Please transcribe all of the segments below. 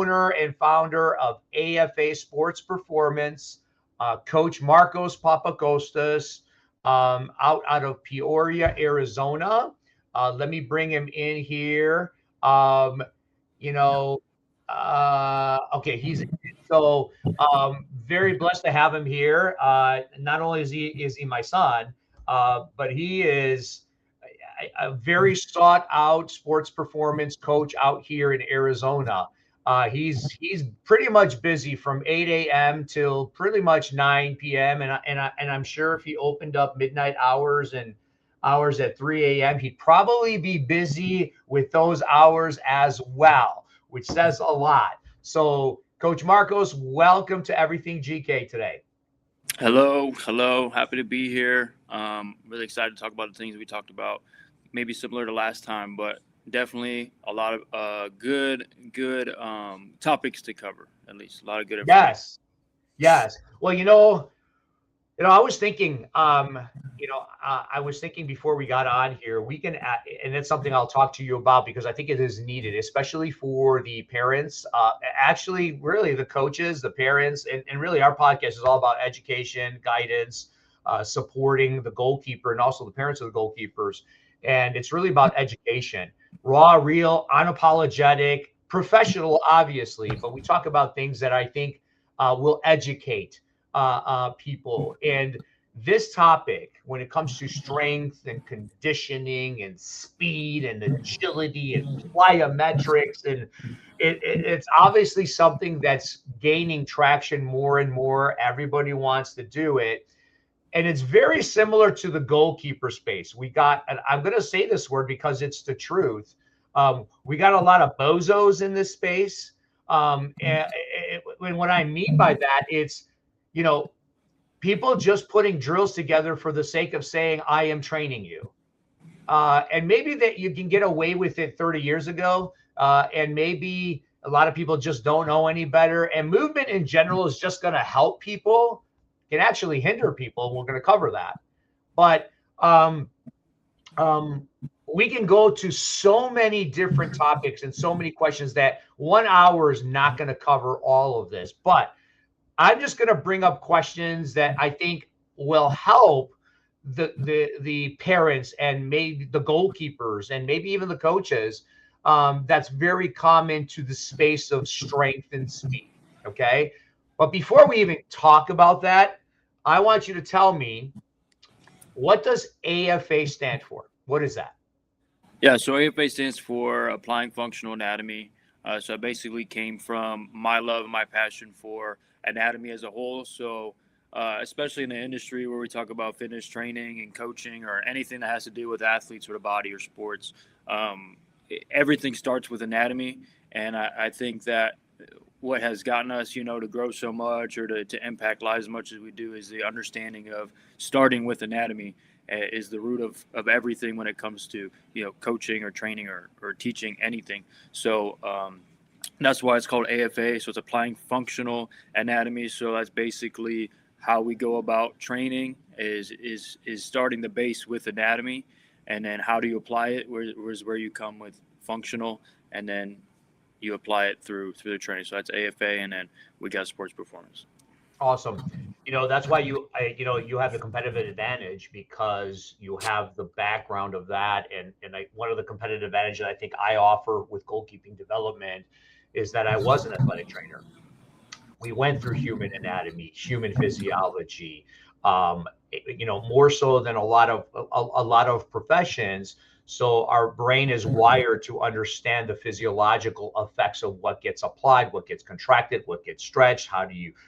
owner and founder of AFA Sports Performance, Coach Marcos Papakostas, out of Peoria, Arizona. Let me bring him in here. You know, okay, he's so very blessed to have him here. Not only is he my son, but he is a very sought out sports performance coach out here in Arizona. He's pretty much busy from 8 a.m. till pretty much 9 p.m. And I'm sure if he opened up midnight hours and hours at 3 a.m., he'd probably be busy with those hours as well, which says a lot. So, Coach Marcos, welcome to Everything GK today. Hello. Happy to be here. Really excited to talk about the things we talked about. Maybe similar to last time, but definitely a lot of good topics to cover. At least a lot of good information. Yes. Well, I was thinking, I was thinking before we got on here, we can, and it's something I'll talk to you about because I think it is needed, especially for the parents. Actually, really the coaches, the parents, and really our podcast is all about education, guidance, supporting the goalkeeper and also the parents of the goalkeepers. And it's really about education, raw, real, unapologetic, professional, obviously, but we talk about things that I think will educate people. And this topic, when it comes to strength and conditioning and speed and agility and plyometrics, and it's obviously something that's gaining traction more and more. Everybody wants to do it. And it's very similar to the goalkeeper space. We got, and I'm going to say this word because it's the truth. We got a lot of bozos in this space. And what I mean by that, it's, people just putting drills together for the sake of saying, I am training you. And maybe that you can get away with it 30 years ago. And maybe a lot of people just don't know any better. And movement in general is just going to help people, can actually hinder people. We're going to cover that. But we can go to so many different topics and so many questions that 1 hour is not going to cover all of this. But I'm just going to bring up questions that I think will help the parents and maybe the goalkeepers and maybe even the coaches. That's very common to the space of strength and speed. Okay. But before we even talk about that, I want you to tell me, what does AFA stand for? What is that? Yeah, so AFA stands for Applying Functional Anatomy. So it basically came from my love and my passion for anatomy as a whole. So especially in the industry where we talk about fitness training and coaching or anything that has to do with athletes or the body or sports, everything starts with anatomy. And I think that what has gotten us, to grow so much or to impact lives as much as we do is the understanding of starting with anatomy is the root of everything when it comes to, coaching or training or teaching anything. So that's why it's called AFA. So it's applying functional anatomy. So that's basically how we go about training is starting the base with anatomy, and then how do you apply it? Where you come with functional, and then you apply it through the training. So that's AFA, and then we got sports performance. Awesome. That's why you have the competitive advantage because you have the background of that. And one of the competitive advantages I think I offer with goalkeeping development is that I was an athletic trainer. We went through human anatomy, human physiology, more so than a lot of professions. So our brain is wired to understand the physiological effects of what gets applied, what gets contracted, what gets stretched,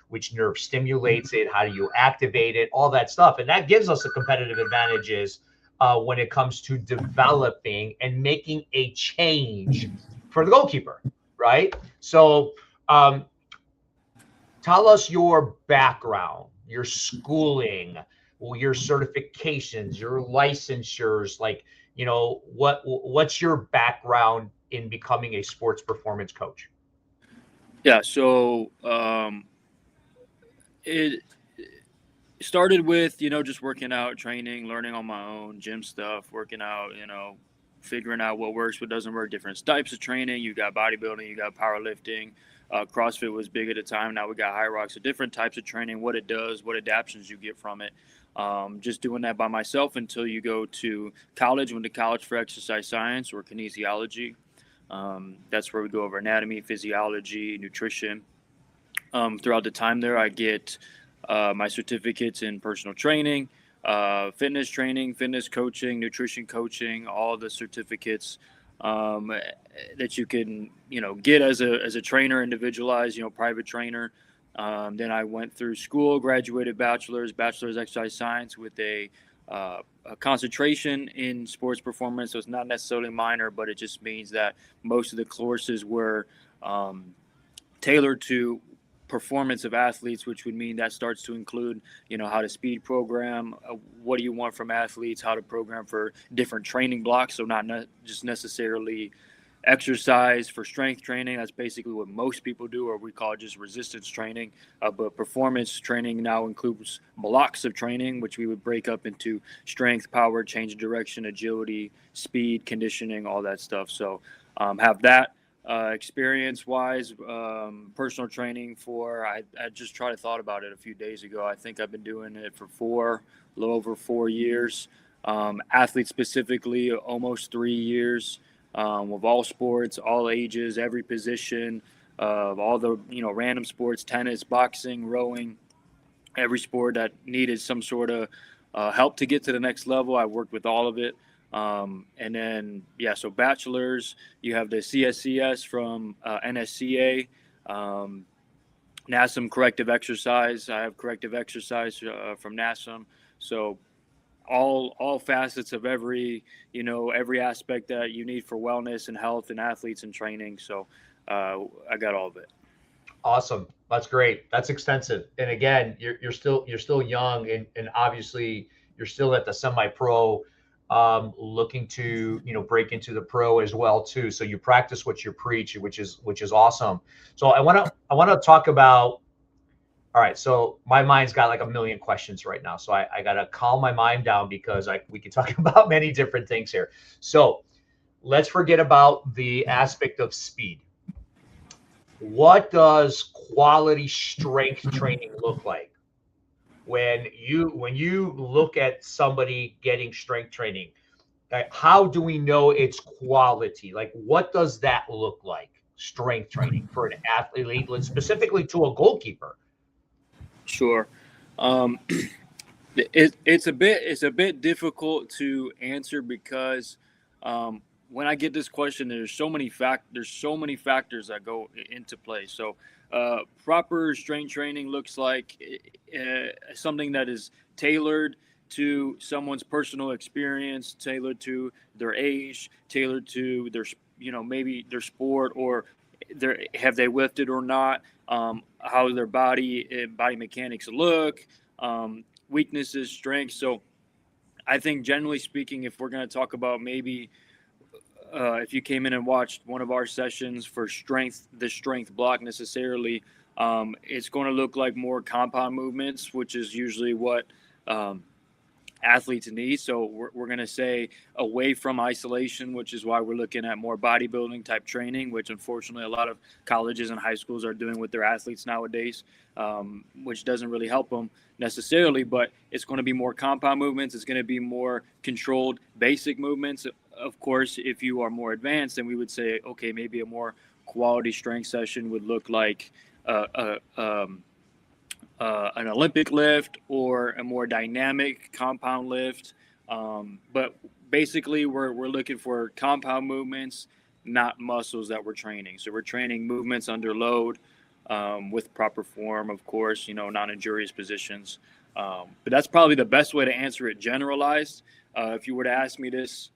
which nerve stimulates it, how do you activate it, all that stuff. And that gives us a competitive advantages when it comes to developing and making a change for the goalkeeper, right? So tell us your background, your schooling, your certifications, your licensures, what's your background in becoming a sports performance coach? Yeah, so it started with, just working out, training, learning on my own, gym stuff, working out, figuring out what works, what doesn't work, different types of training. You got bodybuilding, you got powerlifting. CrossFit was big at the time. Now we got High Rocks. So different types of training, what it does, what adaptations you get from it. Just doing that by myself until you go to college. Went to college for exercise science or kinesiology. That's where we go over anatomy, physiology, nutrition. Throughout the time there, I get my certificates in personal training, fitness training, fitness coaching, nutrition coaching, all the certificates that you can, get as a trainer, individualized, private trainer. Then I went through school, graduated bachelor's exercise science with a concentration in sports performance. So it's not necessarily minor, but it just means that most of the courses were tailored to performance of athletes, which would mean that starts to include, how to speed program, what do you want from athletes, how to program for different training blocks. So not just necessarily exercise for strength training. That's basically what most people do, or we call it just resistance training. But performance training now includes blocks of training, which we would break up into strength, power, change of direction, agility, speed, conditioning, all that stuff. So have that. Experience wise, personal training I just thought about it a few days ago. I think I've been doing it for a little over 4 years. Athlete specifically, almost 3 years, with all sports, all ages, every position, all the, random sports, tennis, boxing, rowing, every sport that needed some sort of help to get to the next level. I worked with all of it. And then, so bachelor's, you have the CSCS from NSCA, NASM corrective exercise. I have corrective exercise from NASM. So all facets of every aspect that you need for wellness and health and athletes and training. So I got all of it. Awesome. That's great. That's extensive. And again, you're still young, and obviously you're still at the semi-pro, looking to break into the pro as well too. So you practice what you preach, which is awesome. So I want to talk about. All right, so my mind's got like a million questions right now. So I got to calm my mind down because we can talk about many different things here. So let's forget about the aspect of speed. What does quality strength training look like? When you look at somebody getting strength training, how do we know it's quality? Like, what does that look like? Strength training for an athlete, specifically to a goalkeeper. Sure. It's a bit difficult to answer because when I get this question, there's so many factors that go into play. So proper strength training looks like something that is tailored to someone's personal experience, tailored to their age, tailored to their maybe their sport, or have they lifted or not, how their body mechanics look, weaknesses, strengths. So I think generally speaking, if we're going to talk about maybe if you came in and watched one of our sessions for the strength block necessarily, it's going to look like more compound movements, which is usually what athletes need. So we're going to say away from isolation, which is why we're looking at more bodybuilding type training, which unfortunately a lot of colleges and high schools are doing with their athletes nowadays, which doesn't really help them necessarily, but it's going to be more compound movements. It's going to be more controlled basic movements. Of course, if you are more advanced, then we would say, okay, maybe a more quality strength session would look like an Olympic lift or a more dynamic compound lift. But basically, we're looking for compound movements, not muscles that we're training. So we're training movements under load with proper form, of course, non-injurious positions. But that's probably the best way to answer it generalized. If you were to ask me this,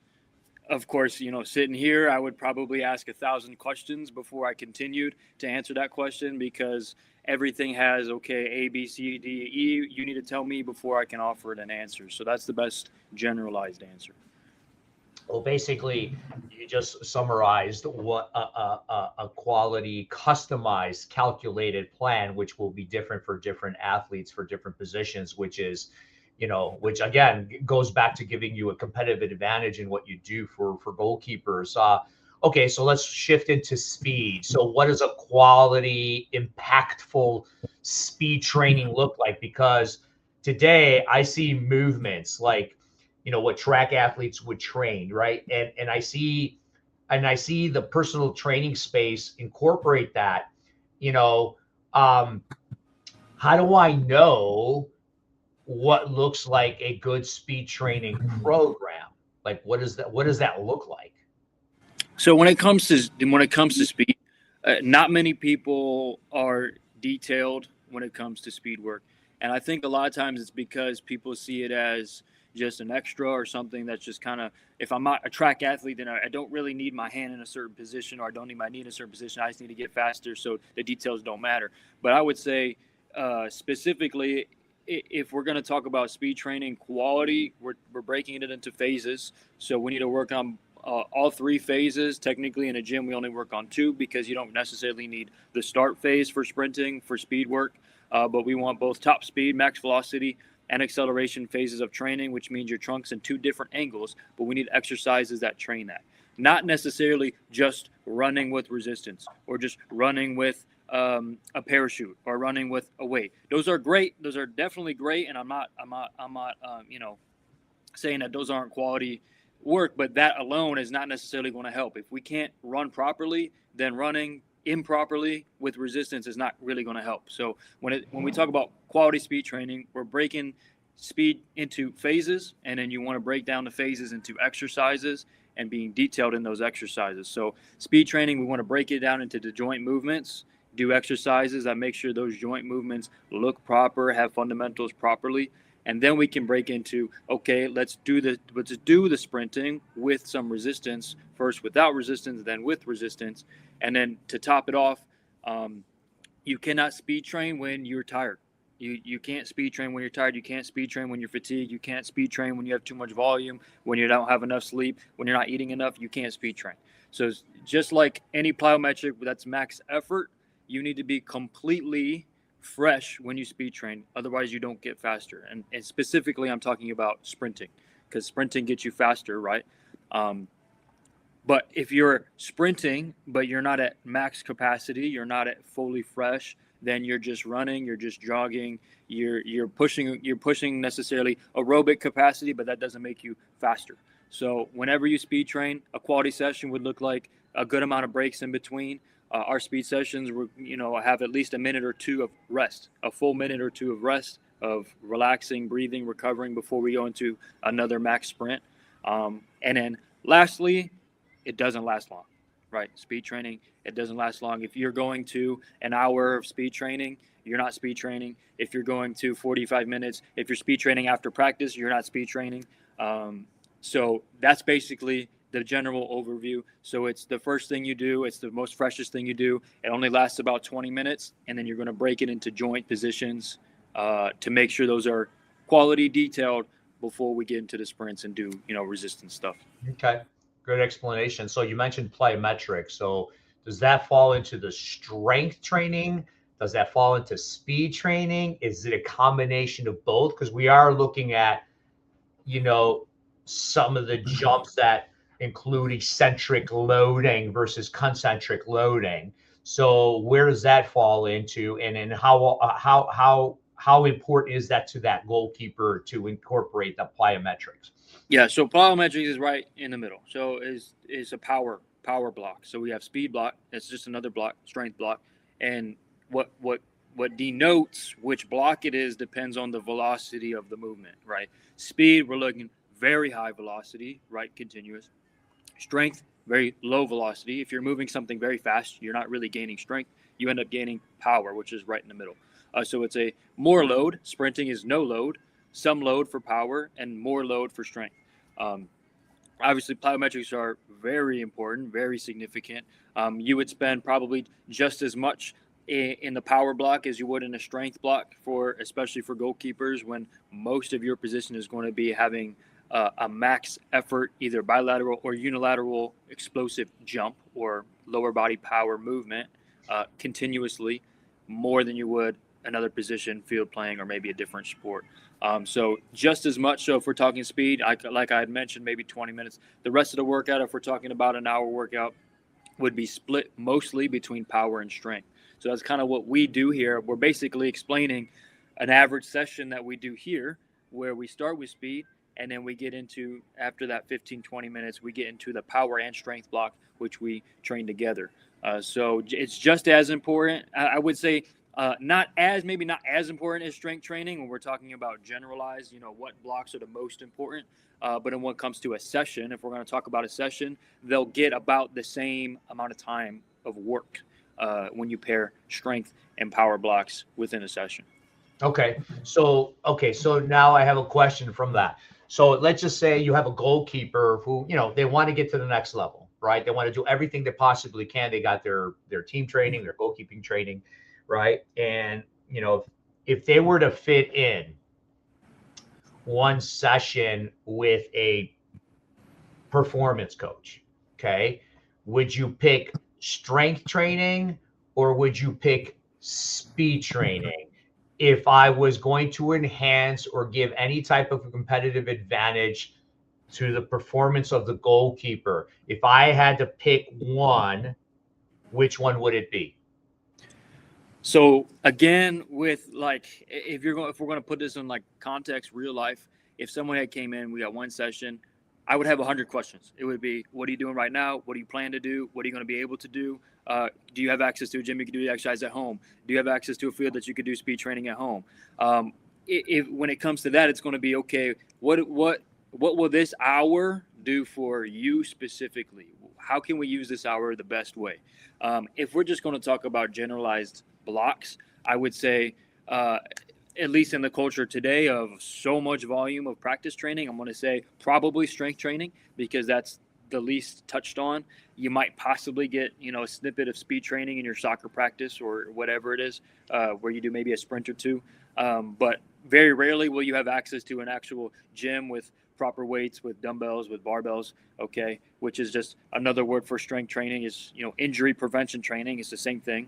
of course, sitting here, I would probably ask 1,000 questions before I continued to answer that question, because everything has, okay, A, B, C, D, E. You need to tell me before I can offer it an answer. So that's the best generalized answer. Well, basically, you just summarized what a quality, customized, calculated plan, which will be different for different athletes for different positions, which is which again goes back to giving you a competitive advantage in what you do for goalkeepers. Okay, so let's shift into speed. So what does a quality, impactful speed training look like? Because today I see movements like, what track athletes would train, right? And I see the personal training space incorporate that. How do I know what looks like a good speed training program? Like, what does that look like? So when it comes to speed, not many people are detailed when it comes to speed work, and I think a lot of times it's because people see it as just an extra or something that's just kind of, if I'm not a track athlete, then I don't really need my hand in a certain position, or I don't need my knee in a certain position. I just need to get faster, so the details don't matter. But I would say specifically, if we're going to talk about speed training quality, we're breaking it into phases. So we need to work on all three phases. Technically, in a gym, we only work on two because you don't necessarily need the start phase for sprinting for speed work. But we want both top speed, max velocity, and acceleration phases of training, which means your trunk's in two different angles. But we need exercises that train that. Not necessarily just running with resistance or just running with a parachute or running with a weight. Those are great. Those are definitely great. And I'm not saying that those aren't quality work, but that alone is not necessarily going to help. If we can't run properly, then running improperly with resistance is not really going to help. So when we talk about quality speed training, we're breaking speed into phases, and then you want to break down the phases into exercises and being detailed in those exercises. So speed training, we want to break it down into the joint movements, do exercises that make sure those joint movements look proper, have fundamentals properly. And then we can break into, okay, let's do the sprinting with some resistance, first without resistance, then with resistance. And then to top it off, you cannot speed train when you're tired. You can't speed train when you're tired. You can't speed train when you're fatigued. You can't speed train when you have too much volume, when you don't have enough sleep, when you're not eating enough. You can't speed train. So just like any plyometric that's max effort, you need to be completely fresh when you speed train. Otherwise, you don't get faster. And specifically, I'm talking about sprinting, because sprinting gets you faster, right? But if you're sprinting, but you're not at max capacity, you're not at fully fresh, then you're just running, you're just jogging, you're pushing necessarily aerobic capacity, but that doesn't make you faster. So whenever you speed train, a quality session would look like a good amount of breaks in between. Our speed sessions, have at least a minute or two of rest, a full minute or two of rest, of relaxing, breathing, recovering before we go into another max sprint. And then lastly, it doesn't last long, right? Speed training, it doesn't last long. If you're going to an hour of speed training, you're not speed training. If you're going to 45 minutes, if you're speed training after practice, you're not speed training. So that's basically the general overview. So it's the first thing you do. It's the most freshest thing you do. It only lasts about 20 minutes. And then you're going to break it into joint positions to make sure those are quality detailed before we get into the sprints and do, resistance stuff. Okay. Good explanation. So you mentioned plyometrics. So does that fall into the strength training? Does that fall into speed training? Is it a combination of both? Because we are looking at, some of the jumps that include eccentric loading versus concentric loading. So where does that fall into, and then how important is that to that goalkeeper to incorporate the plyometrics? Yeah, so plyometrics is right in the middle. So is a power block. So we have speed block. That's just another block, strength block, and what denotes which block it is depends on the velocity of the movement, right? Speed, we're looking very high velocity, right, continuous. Strength, very low velocity. If you're moving something very fast, you're not really gaining strength. You end up gaining power, which is right in the middle. So it's a more load. Sprinting is no load, some load for power, and more load for strength. Obviously, plyometrics are very important, very significant. You would spend probably just as much in the power block as you would in a strength block, especially for goalkeepers, when most of your position is going to be having a max effort, either bilateral or unilateral explosive jump or lower body power movement continuously, more than you would another position, field playing, or maybe a different sport. So just as much. So if we're talking speed, like I had mentioned, maybe 20 minutes. The rest of the workout, if we're talking about an hour workout, would be split mostly between power and strength. So that's kind of what we do here. We're basically explaining an average session that we do here, where we start with speed, and then we get into, after that 15, 20 minutes, we get into the power and strength block, which we train together. So it's just as important. I would say not as important as strength training when we're talking about generalized, what blocks are the most important. But when it comes to a session, if we're going to talk about a session, they'll get about the same amount of time of work when you pair strength and power blocks within a session. Okay. So now I have a question from that. So let's just say you have a goalkeeper who, they want to get to the next level, right? They want to do everything they possibly can. They got their team training, their goalkeeping training, right? And, if they were to fit in one session with a performance coach, okay, would you pick strength training or would you pick speed training if I was going to enhance or give any type of competitive advantage to the performance of the goalkeeper? If I had to pick one, which one would it be? So again, with if we're going to put this in context, real life, if someone had came in, we got one session, I would have 100 questions. It would be, what are you doing right now? What do you plan to do? What are you going to be able to do? Do you have access to a gym you can do the exercise at home? Do you have access to a field that you could do speed training at home? When it comes to that, it's going to be, okay, what will this hour do for you specifically? How can we use this hour the best way? If we're just going to talk about generalized blocks, I would say, at least in the culture today of so much volume of practice training, I'm going to say probably strength training, because that's the least touched on. You might possibly get, a snippet of speed training in your soccer practice or whatever it is, where you do maybe a sprint or two. But very rarely will you have access to an actual gym with proper weights, with dumbbells, with barbells, okay, which is just another word for strength training. Is injury prevention training. It's the same thing.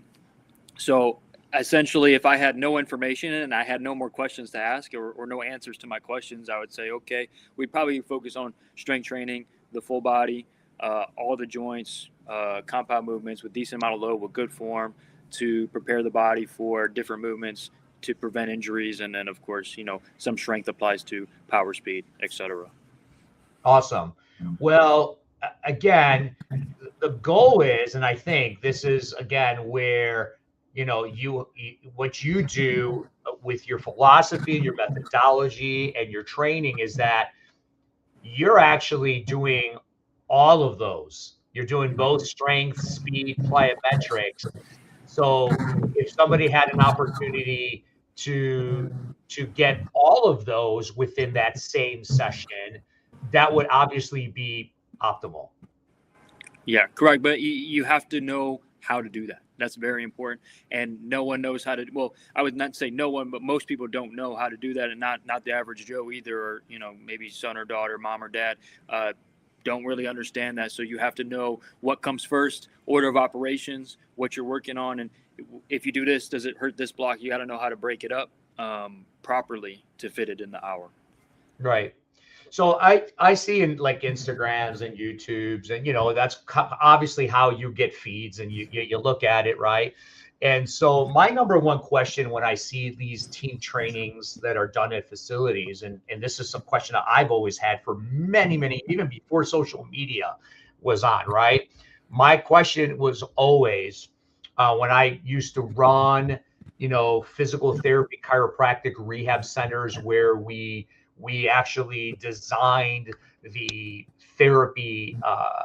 So essentially, if I had no information and I had no more questions to ask or no answers to my questions, I would say, okay, we'd probably focus on strength training, the full body, all the joints, compound movements with decent amount of load, with good form to prepare the body for different movements to prevent injuries. And then, of course, some strength applies to power, speed, etc. Awesome. Well, again, the goal is, and I think this is, again, where what you do with your philosophy and your methodology and your training is that you're actually doing all of those. You're doing both strength, speed, plyometrics. So if somebody had an opportunity to get all of those within that same session, that would obviously be optimal. Yeah, correct. But you have to know how to do that. That's very important. And no one knows how to. Well, I would not say no one, but most people don't know how to do that, and not the average Joe either, or maybe son or daughter, mom or dad, don't really understand that. So you have to know what comes first, order of operations, what you're working on, and if you do this, does it hurt this block? You got to know how to break it up properly to fit it in the hour. Right. So I see in Instagrams and YouTubes, and that's obviously how you get feeds, and you look at it, right? And so my number one question when I see these team trainings that are done at facilities, and this is some question that I've always had for many, even before social media was on, right? My question was always when I used to run, physical therapy, chiropractic rehab centers where we actually designed the therapy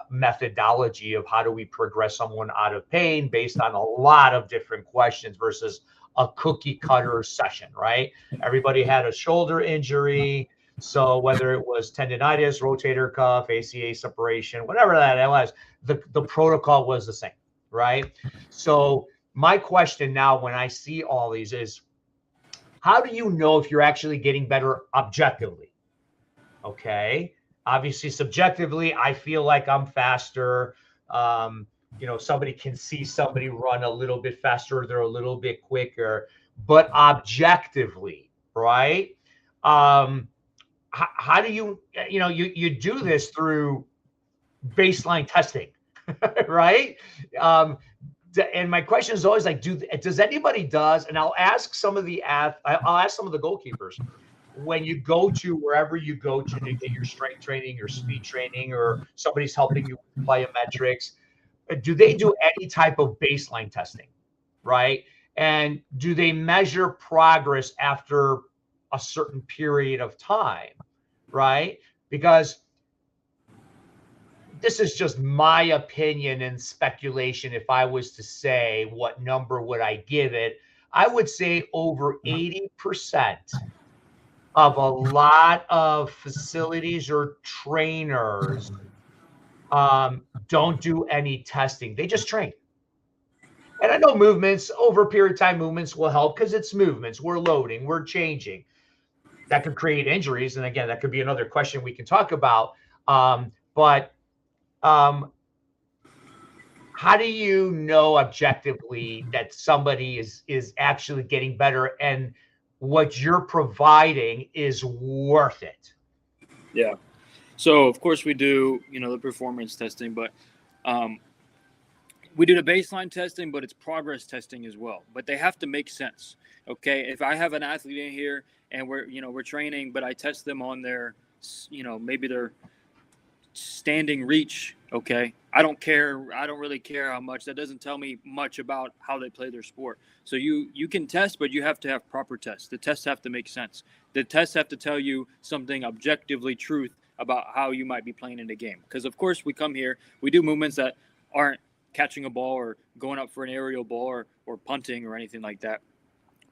methodology of how do we progress someone out of pain based on a lot of different questions versus a cookie cutter session, right? Everybody had a shoulder injury. So whether it was tendonitis, rotator cuff, ACA separation, whatever that was, the protocol was the same, right? So my question now when I see all these is, how do you know if you're actually getting better objectively? Okay. Obviously, subjectively, I feel like I'm faster. somebody can see somebody run a little bit faster, they're a little bit quicker, but objectively, right? How do you do this through baseline testing, right? And my question is always like, does anybody and I'll ask some of I'll ask some of the goalkeepers, when you go to wherever you go to get your strength training, your speed training, or somebody's helping you with plyometrics, do they do any type of baseline testing, right? And do they measure progress after a certain period of time, right? Because this is just my opinion and speculation. If I was to say what number would I give it, I would say over 80% of a lot of facilities or trainers don't do any testing. They just train. And I know movements over a period of time, movements will help because it's movements. We're loading, we're changing. That could create injuries. And again, that could be another question we can talk about. But how do you know objectively that somebody is actually getting better and what you're providing is worth it? Yeah. So of course we do, the performance testing, but we do the baseline testing, but it's progress testing as well. But they have to make sense. Okay. If I have an athlete in here and we're training, but I test them on their, maybe their standing reach. Okay. I don't really care how much. That doesn't tell me much about how they play their sport. So you can test, but you have to have proper tests. The tests have to make sense. The tests have to tell you something objectively truth about how you might be playing in the game. Because of course we come here, we do movements that aren't catching a ball or going up for an aerial ball or punting or anything like that.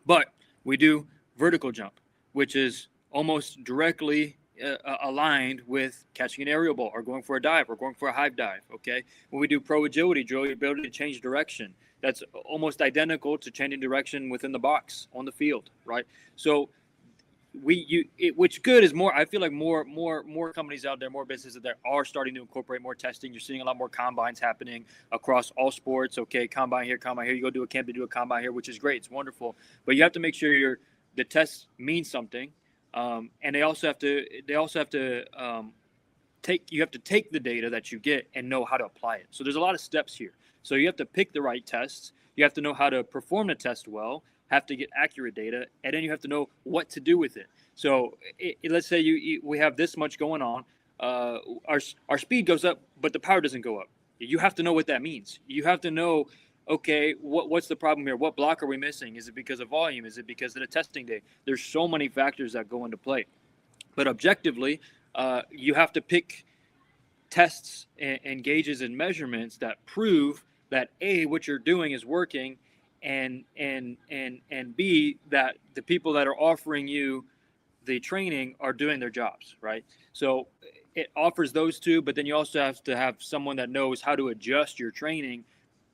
But we do vertical jump, which is almost directly aligned with catching an aerial ball or going for a dive or going for a high dive. Okay. When we do pro agility, drill your ability to change direction. That's almost identical to changing direction within the box on the field. Right. So which good is more, I feel like more companies out there, more businesses that are starting to incorporate more testing. You're seeing a lot more combines happening across all sports. Okay. Combine here. You go do a camp to do a combine here, which is great. It's wonderful, but you have to make sure the test means something. And you have to take the data that you get and know how to apply it. So there's a lot of steps here. So you have to pick the right tests. You have to know how to perform the test well, have to get accurate data, and then you have to know what to do with it. So let's say we have this much going on. Our speed goes up, but the power doesn't go up. You have to know what that means. You have to know, okay, what's the problem here? What block are we missing? Is it because of volume? Is it because of the testing day? There's so many factors that go into play. But objectively, you have to pick tests and gauges and measurements that prove that A, what you're doing is working, and B, that the people that are offering you the training are doing their jobs, right? So it offers those two, but then you also have to have someone that knows how to adjust your training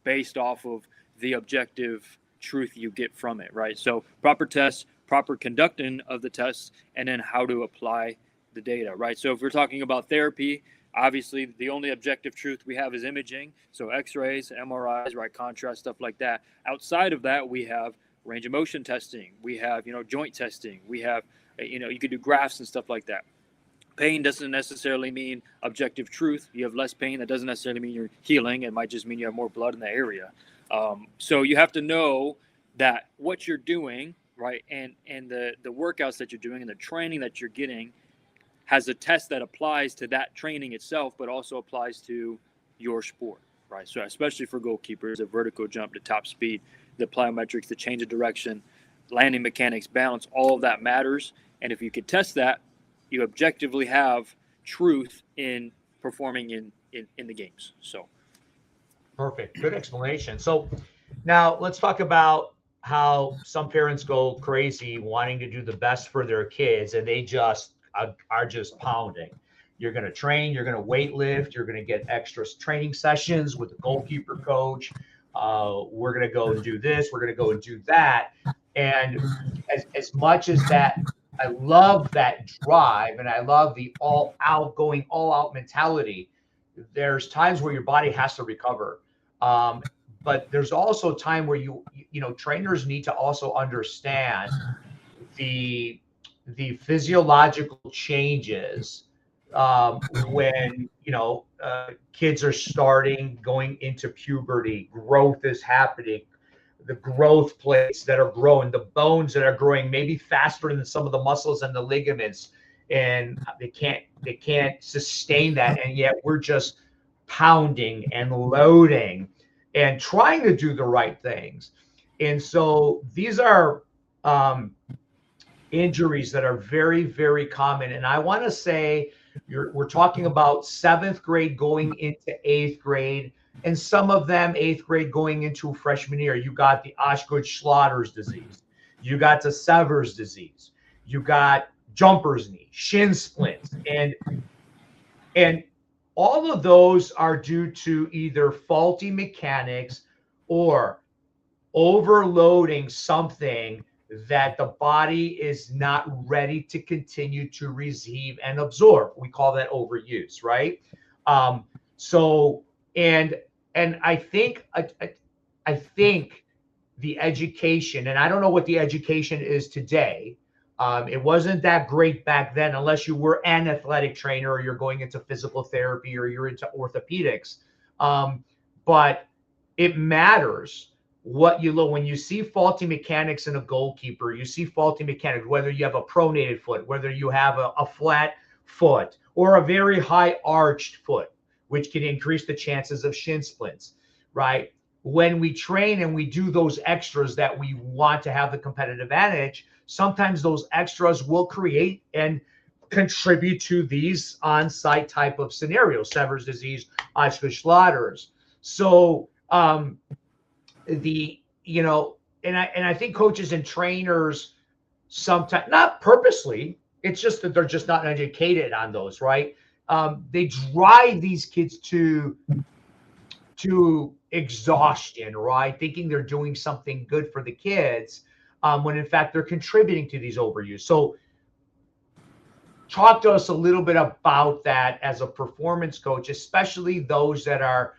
based off of the objective truth you get from it, right? So proper tests, proper conducting of the tests, and then how to apply the data, right? So if we're talking about therapy, obviously the only objective truth we have is imaging. So x-rays, MRIs, right? Contrast, stuff like that. Outside of that, we have range of motion testing. We have, joint testing. We have, you could do graphs and stuff like that. Pain doesn't necessarily mean objective truth. You have less pain. That doesn't necessarily mean you're healing. It might just mean you have more blood in the area. So you have to know that what you're doing, right, and the workouts that you're doing and the training that you're getting has a test that applies to that training itself, but also applies to your sport, right? So especially for goalkeepers, the vertical jump, the top speed, the plyometrics, the change of direction, landing mechanics, balance, all of that matters. And if you can test that, you objectively have truth in performing in the games. So perfect. Good explanation. So now let's talk about how some parents go crazy wanting to do the best for their kids, and they just are just pounding. You're going to train, you're going to weight lift, you're going to get extra training sessions with the goalkeeper coach. We're going to go and do this, we're going to go and do that. And as much as that, I love that drive and I love the all out mentality. There's times where your body has to recover. Um, but there's also time where trainers need to also understand the physiological changes when kids are starting going into puberty. Growth is happening. The growth plates that are growing, the bones that are growing, maybe faster than some of the muscles and the ligaments, and they can't sustain that, and yet we're just pounding and loading and trying to do the right things. And so these are injuries that are very, very common. And I want to say we're talking about seventh grade going into eighth grade, and some of them eighth grade going into freshman year. You got the Osgood-Schlatter's disease, you got the Sever's disease, you got jumper's knee, shin splints, and all of those are due to either faulty mechanics or overloading something that the body is not ready to continue to receive and absorb. We call that overuse, right? So and I think the education, and I don't know what the education is today. It wasn't that great back then, unless you were an athletic trainer or you're going into physical therapy or you're into orthopedics. But it matters what you look when you see faulty mechanics in a goalkeeper. You see faulty mechanics, whether you have a pronated foot, whether you have a flat foot or a very high arched foot, which can increase the chances of shin splints, right? When we train and we do those extras that we want to have the competitive advantage, sometimes those extras will create and contribute to these on-site type of scenarios, Sever's disease, Osgood-Schlatter's. So I think coaches and trainers sometimes, not purposely, it's just that they're just not educated on those, right? They drive these kids to exhaustion, right? Thinking they're doing something good for the kids, when in fact they're contributing to these overuse. So talk to us a little bit about that as a performance coach, especially those that are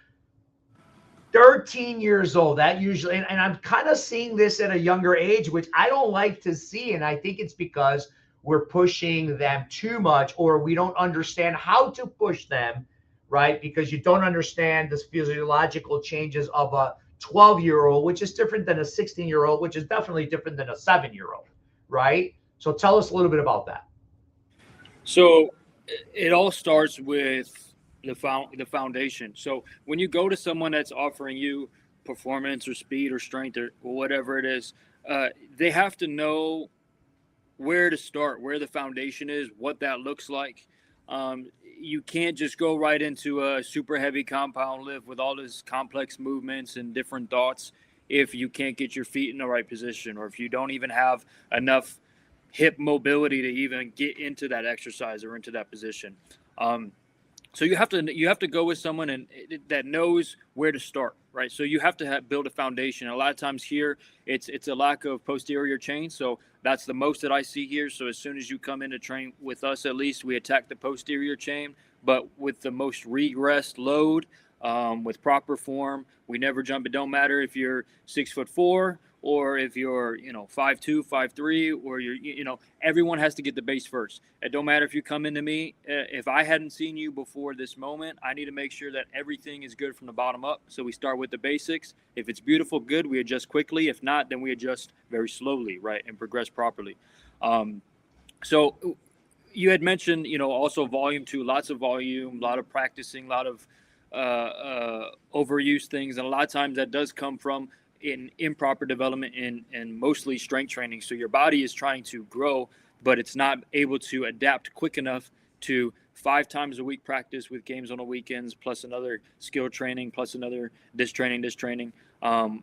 13 years old. That usually, and I'm kind of seeing this at a younger age, which I don't like to see. And I think it's because we're pushing them too much, or we don't understand how to push them, right? Because you don't understand the physiological changes of a 12-year-old, which is different than a 16-year-old, which is definitely different than a 7-year-old, right? So tell us a little bit about that. So it all starts with the foundation. So when you go to someone that's offering you performance or speed or strength or whatever it is, they have to know where to start, where the foundation is, what that looks like. You can't just go right into a super heavy compound lift with all these complex movements and different thoughts if you can't get your feet in the right position, or if you don't even have enough hip mobility to even get into that exercise or into that position. So you have to go with someone that knows where to start, right? So you have to build a foundation. A lot of times here, it's a lack of posterior chain. So that's the most that I see here. So as soon as you come in to train with us, at least we attack the posterior chain, but with the most regressed load, with proper form. We never jump. It don't matter if you're 6'4" or if you're 5'2", 5'3", or everyone has to get the base first. It don't matter if you come into me. If I hadn't seen you before this moment, I need to make sure that everything is good from the bottom up. So we start with the basics. If it's beautiful, good, we adjust quickly. If not, then we adjust very slowly, right, and progress properly. So you had mentioned, also volume too. Lots of volume, a lot of practicing, a lot of overuse things, and a lot of times that does come from in improper development and mostly strength training. So your body is trying to grow, but it's not able to adapt quick enough to 5 times a week practice with games on the weekends, plus another skill training, plus another this training. And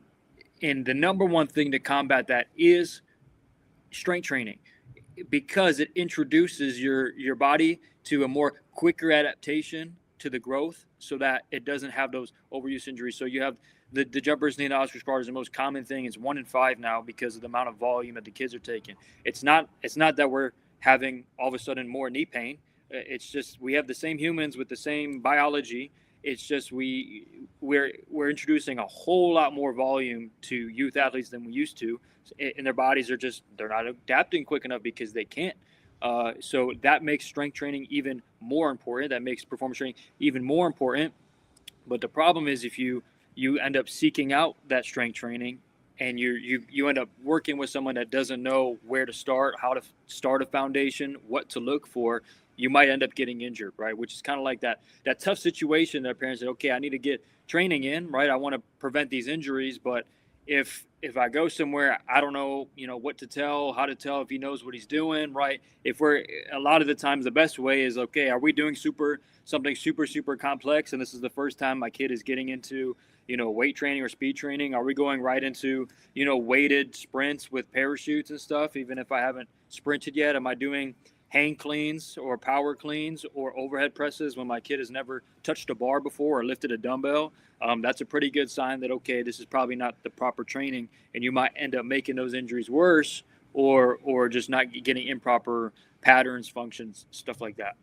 the number one thing to combat that is strength training, because it introduces your body to a more quicker adaptation to the growth, so that it doesn't have those overuse injuries. So you have the jumper's knee and the Osgood-Schlatter's is the most common thing. It's 1 in 5 now because of the amount of volume that the kids are taking. It's not that we're having all of a sudden more knee pain. It's just we have the same humans with the same biology. It's just we're introducing a whole lot more volume to youth athletes than we used to, and their bodies are just they're not adapting quick enough because they can't. So that makes strength training even more important. That makes performance training even more important. But the problem is if you end up seeking out that strength training and you end up working with someone that doesn't know where to start, how to start a foundation, what to look for, you might end up getting injured, right? Which is kind of like that tough situation that parents say, okay, I need to get training in, right? I want to prevent these injuries, but if I go somewhere, I don't know, what to tell, how to tell if he knows what he's doing, right? If we're a lot of the times the best way is, okay, are we doing something super complex, and this is the first time my kid is getting into weight training or speed training? Are we going right into weighted sprints with parachutes and stuff, even if I haven't sprinted yet? Am I doing hang cleans or power cleans or overhead presses when my kid has never touched a bar before or lifted a dumbbell? That's a pretty good sign that, okay, this is probably not the proper training, and you might end up making those injuries worse or just not getting improper patterns, functions, stuff like that.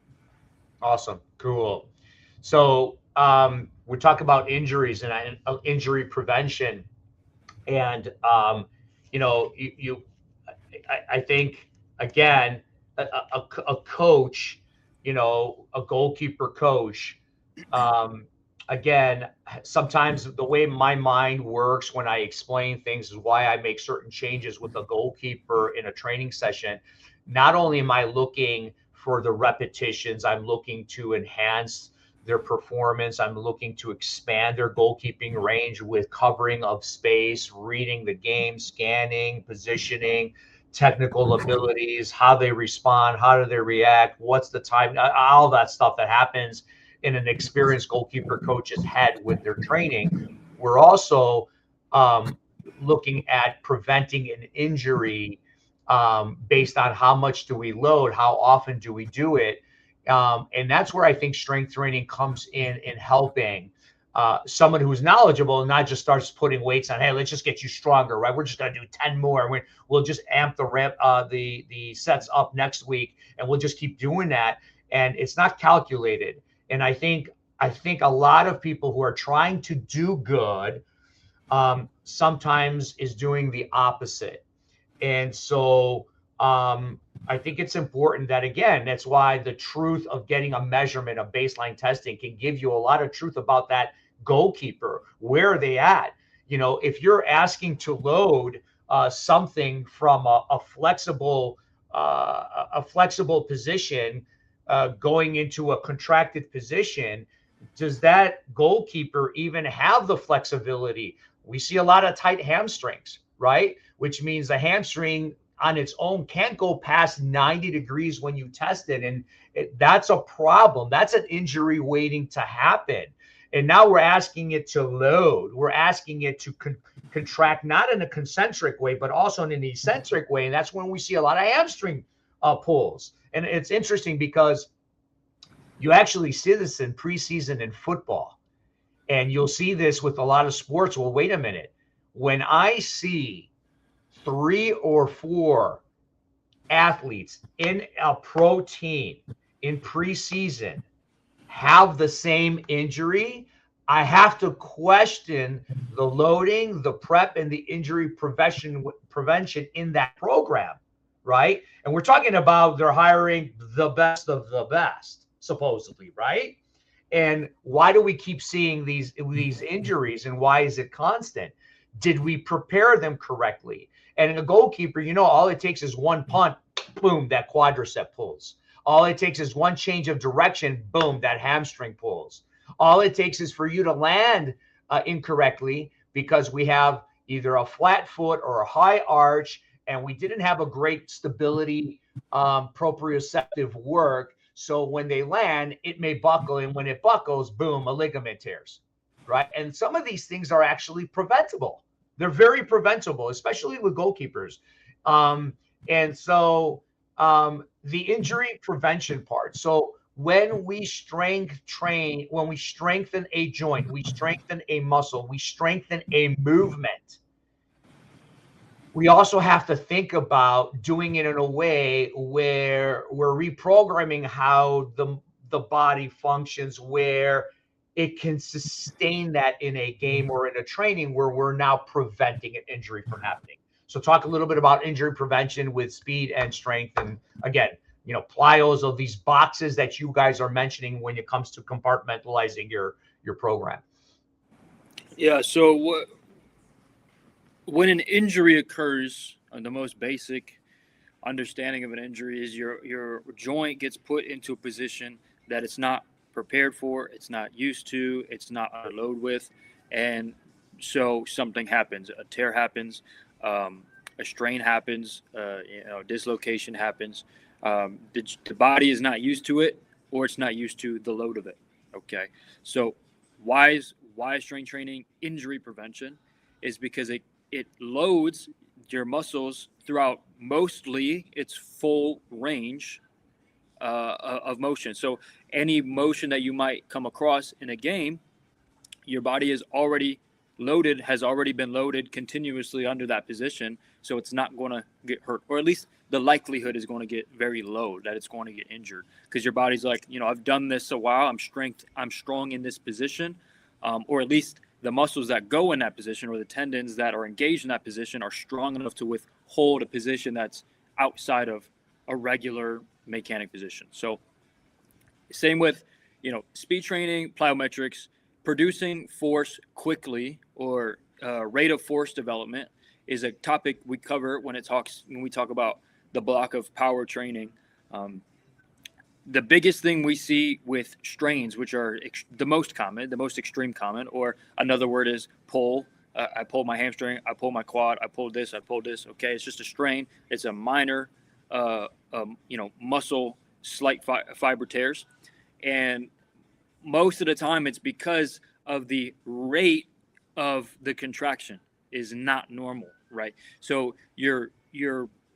Awesome. Cool. So we talk about injuries and injury prevention. And, I think, again, a coach, a goalkeeper coach, again, sometimes the way my mind works when I explain things is why I make certain changes with a goalkeeper in a training session. Not only am I looking for the repetitions, I'm looking to enhance their performance. I'm looking to expand their goalkeeping range with covering of space, reading the game, scanning, positioning, technical abilities, how they respond, how do they react, what's the time, all that stuff that happens in an experienced goalkeeper coach's head with their training. We're also looking at preventing an injury based on how much do we load, how often do we do it. And that's where I think strength training comes in helping someone who's knowledgeable and not just starts putting weights on. Hey, let's just get you stronger, right? We're just going to do 10 more. We'll just amp the sets up next week, and we'll just keep doing that. And it's not calculated. And I think a lot of people who are trying to do good sometimes is doing the opposite. And so I think it's important that, again, that's why the truth of getting a measurement of baseline testing can give you a lot of truth about that goalkeeper. Where are they at? If you're asking to load something from a flexible position going into a contracted position, does that goalkeeper even have the flexibility? We see a lot of tight hamstrings, right? Which means the hamstring on its own can't go past 90 degrees when you test it. And that's a problem. That's an injury waiting to happen. And now we're asking it to load. We're asking it to contract, not in a concentric way, but also in an eccentric way. And that's when we see a lot of hamstring pulls. And it's interesting because you actually see this in preseason in football. And you'll see this with a lot of sports. Well, wait a minute. When I see 3 or 4 athletes in a pro team in preseason have the same injury, I have to question the loading, the prep, and the injury prevention in that program, right? And we're talking about they're hiring the best of the best, supposedly, right? And why do we keep seeing these injuries, and why is it constant? Did we prepare them correctly? And in a goalkeeper, all it takes is one punt, boom, that quadricep pulls. All it takes is one change of direction, boom, that hamstring pulls. All it takes is for you to land incorrectly because we have either a flat foot or a high arch, and we didn't have a great stability proprioceptive work. So when they land, it may buckle, and when it buckles, boom, a ligament tears, right? And some of these things are actually preventable. They're very preventable, especially with goalkeepers. And so the injury prevention part. So when we when we strengthen a joint, we strengthen a muscle, we strengthen a movement, we also have to think about doing it in a way where we're reprogramming how the body functions, where it can sustain that in a game or in a training where we're now preventing an injury from happening. So talk a little bit about injury prevention with speed and strength. And again, plyos of these boxes that you guys are mentioning when it comes to compartmentalizing your program. Yeah. So when an injury occurs, the most basic understanding of an injury is your joint gets put into a position that it's not prepared for, it's not used to, it's not under load with, and so something happens. A tear happens, a strain happens, dislocation happens. The body is not used to it, or it's not used to the load of it. Okay, so why is strength training injury prevention? Is because it loads your muscles throughout mostly its full range of motion. So any motion that you might come across in a game, your body is already loaded, has already been loaded continuously under that position. So it's not going to get hurt, or at least the likelihood is going to get very low that it's going to get injured, because your body's like, I've done this a while. I'm strong in this position, or at least the muscles that go in that position, or the tendons that are engaged in that position, are strong enough to withhold a position that's outside of a regular mechanic position. So same with, speed training, plyometrics, producing force quickly, or rate of force development is a topic we cover when we talk about the block of power training. The biggest thing we see with strains, which are the most common, the most extreme common, or another word is pull. I pulled my hamstring, I pulled my quad, I pulled this. Okay, it's just a strain. It's a minor, muscle slight fiber tears, and most of the time it's because of the rate of the contraction is not normal, right? So your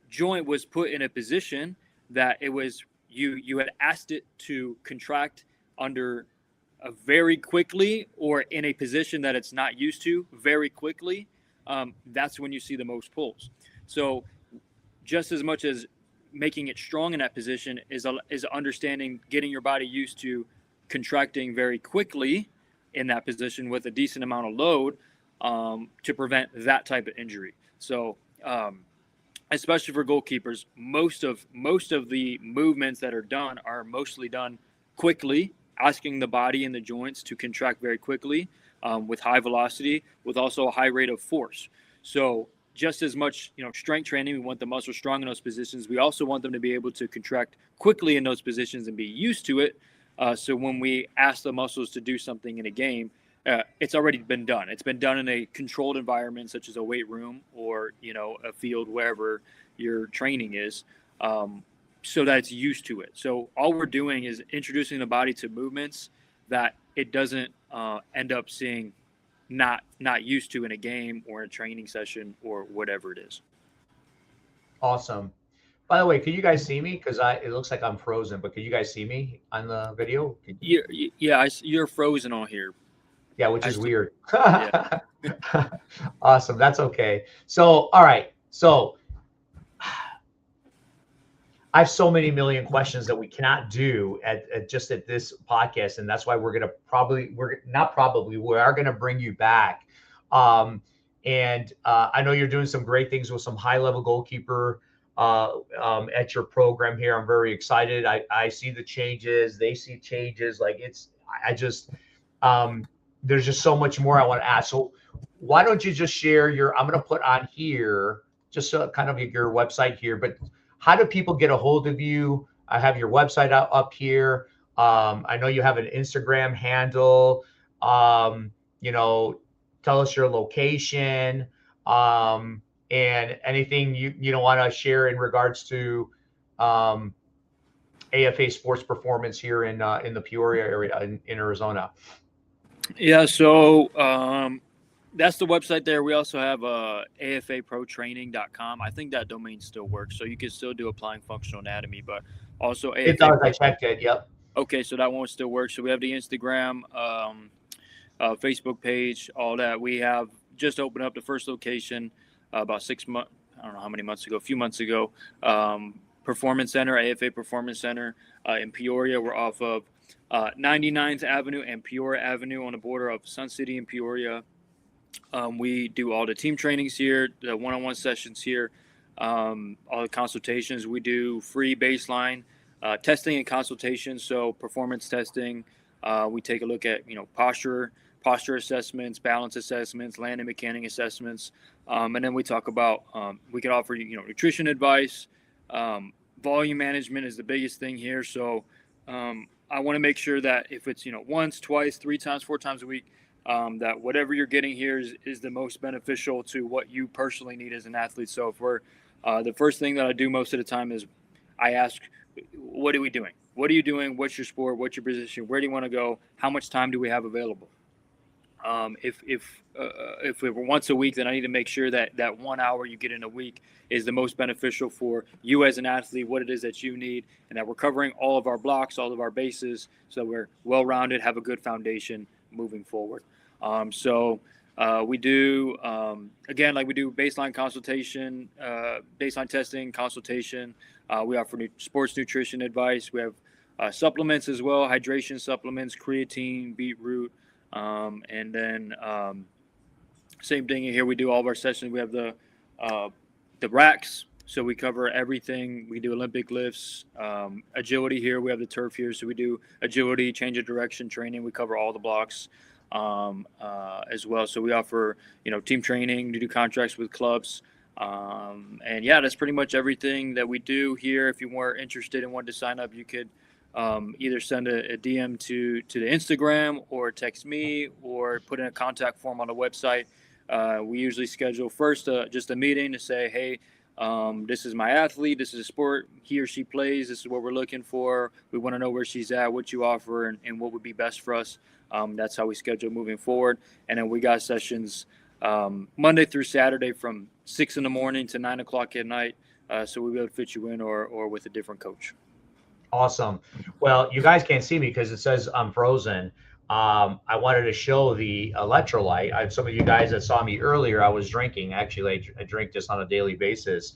joint was put in a position that it was. You had asked it to contract under very quickly, or in a position that it's not used to very quickly. That's when you see the most pulls. So just as much as making it strong in that position is understanding, getting your body used to contracting very quickly in that position with a decent amount of load, to prevent that type of injury. So especially for goalkeepers, most of the movements that are done are mostly done quickly, asking the body and the joints to contract very quickly, with high velocity, with also a high rate of force. So just as much, strength training, we want the muscles strong in those positions. We also want them to be able to contract quickly in those positions and be used to it. So when we ask the muscles to do something in a game, it's already been done. It's been done in a controlled environment, such as a weight room or, a field, wherever your training is, so that it's used to it. So all we're doing is introducing the body to movements that it doesn't end up seeing not used to in a game or a training session or whatever it is. Awesome. By the way, can you guys see me? Because it looks like I'm frozen, but can you guys see me on the video? You're frozen on here. Yeah, which is weird. Yeah. Awesome. That's okay. So, all right. So I have so many million questions that we cannot do at this podcast. And that's why we are going to bring you back. And I know you're doing some great things with some high level goalkeeper at your program here. I'm very excited. I see the changes. They see changes. Like there's just so much more I want to ask. So why don't you just share I'm going to put on here just kind of your website here, but how do people get a hold of you? I have your website up here. I know you have an Instagram handle. Tell us your location, and anything you don't want to share in regards to AFA Sports Performance here in the Peoria area in Arizona. Yeah, so that's the website there. We also have afaprotraining.com. I think that domain still works, so you can still do applying functional anatomy, but also AFA. It does. I checked it. Yep. Okay, so that one still works. So we have the Instagram, Facebook page, all that. We have just opened up the first location about 6 months. I don't know how many months ago. A few months ago. Performance Center, AFA Performance Center in Peoria. We're off of 99th Avenue and Peoria Avenue on the border of Sun City and Peoria. We do all the team trainings here, the one-on-one sessions here, all the consultations. We do free baseline testing and consultations, so performance testing. We take a look at posture assessments, balance assessments, landing mechanic assessments, and then we talk about we can offer nutrition advice. Volume management is the biggest thing here, so I want to make sure that if it's once, twice, 3 times, 4 times a week, that whatever you're getting here is the most beneficial to what you personally need as an athlete. So if we're the first thing that I do most of the time is I ask, what are we doing? What are you doing? What's your sport? What's your position? Where do you want to go? How much time do we have available? If it were once a week, then I need to make sure that 1 hour you get in a week is the most beneficial for you as an athlete, what it is that you need, and that we're covering all of our blocks, all of our bases, so we're well-rounded, have a good foundation moving forward. We do, again, like we do baseline consultation, baseline testing, consultation. We offer sports nutrition advice. We have supplements as well, hydration supplements, creatine, beetroot. And then same thing here. We do all of our sessions. We have the racks, so we cover everything. We do Olympic lifts, agility here. We have the turf here, so we do agility, change of direction training. We cover all the blocks as well. So we offer team training. We do contracts with clubs. And yeah, that's pretty much everything that we do here. If you were interested and wanted to sign up, you could either send a DM to the Instagram or text me or put in a contact form on the website. We usually schedule first just a meeting to say, hey, this is my athlete, this is a sport he or she plays, this is what we're looking for. We want to know where she's at, what you offer, and what would be best for us. That's how we schedule moving forward. And then we got sessions Monday through Saturday from 6 in the morning to 9 o'clock at night. So we'll be able to fit you in or with a different coach. Awesome. Well, you guys can't see me because it says I'm frozen. I wanted to show the electrolyte. Some of you guys that saw me earlier, I was drinking. Actually, I drink this on a daily basis.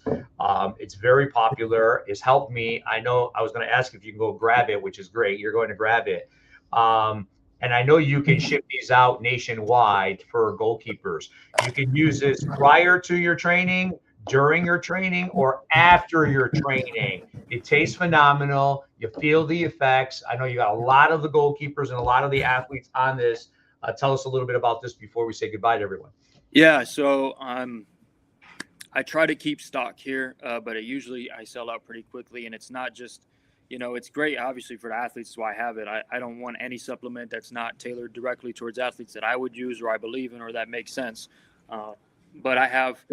It's very popular. It's helped me. I know I was going to ask if you can go grab it, which is great. You're going to grab it. And I know you can ship these out nationwide for goalkeepers. You can use this prior to your training, during your training, or after your training. It tastes phenomenal. You feel the effects. I know you got a lot of the goalkeepers and a lot of the athletes on this. Tell us a little bit about this before we say goodbye to everyone. Yeah, so I try to keep stock here, but I sell out pretty quickly. And it's not just, it's great, obviously, for the athletes. That's why I have it. I don't want any supplement that's not tailored directly towards athletes that I would use or I believe in or that makes sense. But I have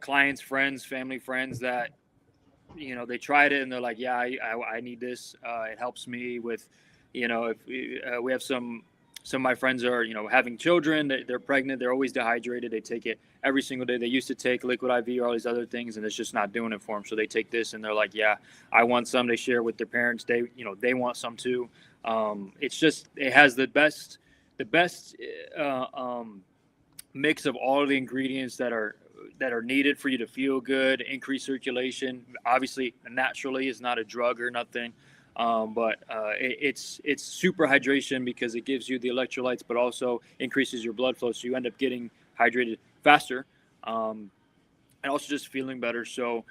clients, friends, family friends that, they tried it and they're like, yeah, I need this. It helps me with, if we have some of my friends are, having children, they're pregnant, they're always dehydrated. They take it every single day. They used to take liquid IV or all these other things, and it's just not doing it for them. So they take this and they're like, yeah, I want some. They share it with their parents. They want some too. It's just, it has the best mix of all of the ingredients that are needed for you to feel good, increase circulation. Obviously, naturally, is not a drug or nothing, but it's super hydration because it gives you the electrolytes, but also increases your blood flow, so you end up getting hydrated faster, and also just feeling better. So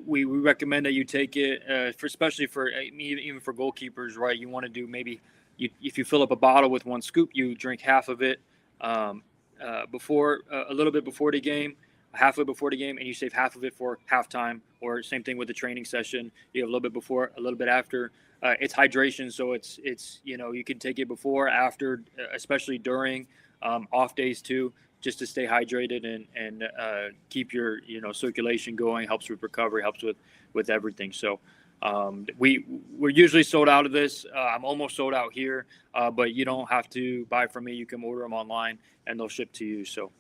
we recommend that you take it, especially for even for goalkeepers, right? You want to do if you fill up a bottle with 1 scoop, you drink half of it before a little bit before the game, half of it before the game, and you save half of it for halftime, or same thing with the training session. You have a little bit before, a little bit after. It's hydration, so it's you can take it before, after, especially during off days too, just to stay hydrated and keep your circulation going. Helps with recovery, helps with everything. So we're usually sold out of this. I'm almost sold out here, but you don't have to buy from me. You can order them online and they'll ship to you. So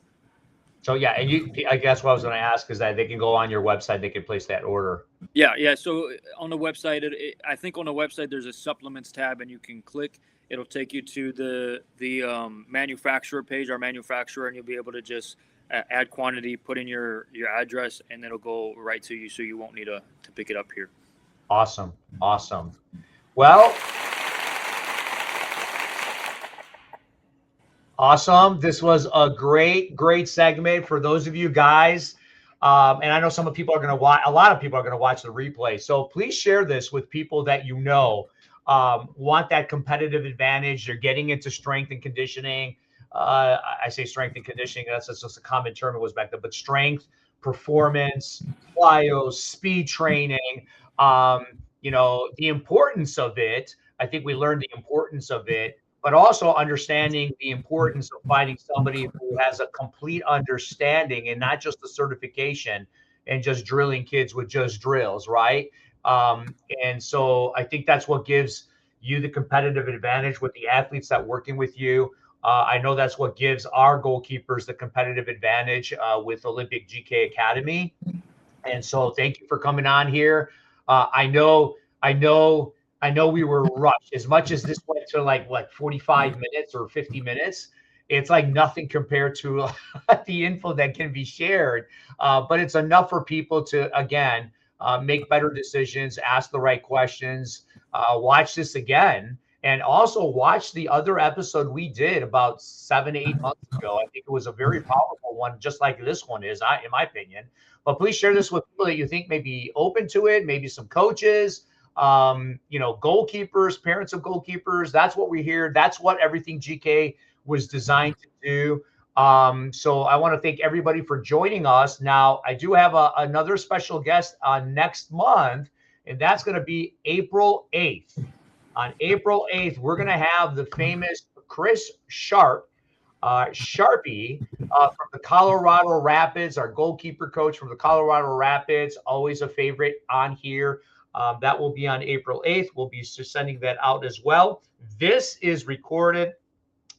yeah, and I guess what I was going to ask is that they can go on your website, they can place that order. Yeah. So on the website, I think on the website there's a supplements tab, and you can click. It'll take you to the manufacturer page, our manufacturer, and you'll be able to just add quantity, put in your address, and it'll go right to you, so you won't need to pick it up here. Awesome. Well, Awesome. This was a great segment for those of you guys. And I know some of people are going to watch, a lot of people are going to watch the replay. So please share this with people that you know want that competitive advantage. They're getting into strength and conditioning. I say strength and conditioning. That's just a common term. It was back then, but strength, performance, plyo, speed training. The importance of it. I think we learned the importance of it, but also understanding the importance of finding somebody who has a complete understanding and not just a certification and just drilling kids with just drills, right? And so I think that's what gives you the competitive advantage with the athletes that working with you. I know that's what gives our goalkeepers the competitive advantage with Olympic GK Academy. And so thank you for coming on here. I know we were rushed. As much as this went to like what 45 minutes or 50 minutes, it's like nothing compared to the info that can be shared. But it's enough for people to again make better decisions, ask the right questions, watch this again, and also watch the other episode we did about 7 to 8 months ago. I think it was a very powerful one, just like this one is, in my opinion. But please share this with people that you think may be open to it, maybe some coaches, goalkeepers, parents of goalkeepers. That's what we hear. That's what Everything GK was designed to do. So I want to thank everybody for joining us. Now, I do have another special guest next month, and that's going to be April 8th. On April 8th, we're going to have the famous Chris Sharpie from the Colorado Rapids, our goalkeeper coach from the Colorado Rapids, always a favorite on here. That will be on April 8th. We'll be sending that out as well. This is recorded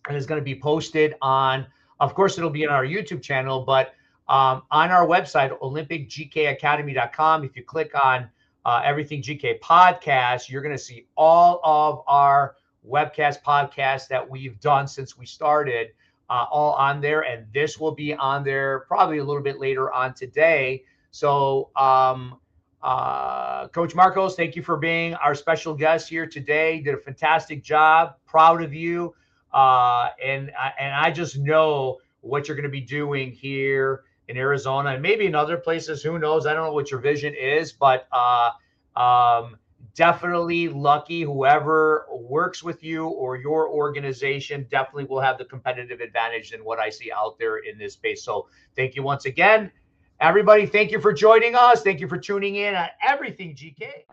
and is going to be posted on, of course, it'll be on our YouTube channel, but on our website, olympicgkacademy.com. If you click on Everything GK podcast, you're going to see all of our webcast podcasts that we've done since we started, all on there. And this will be on there probably a little bit later on today. So, Coach Marcos, thank you for being our special guest here today. You did a fantastic job. Proud of you. And I just know what you're going to be doing here in Arizona and maybe in other places. Who knows? I don't know what your vision is, but definitely lucky whoever works with you or your organization definitely will have the competitive advantage in what I see out there in this space. So thank you once again. Everybody, thank you for joining us. Thank you for tuning in on Everything GK.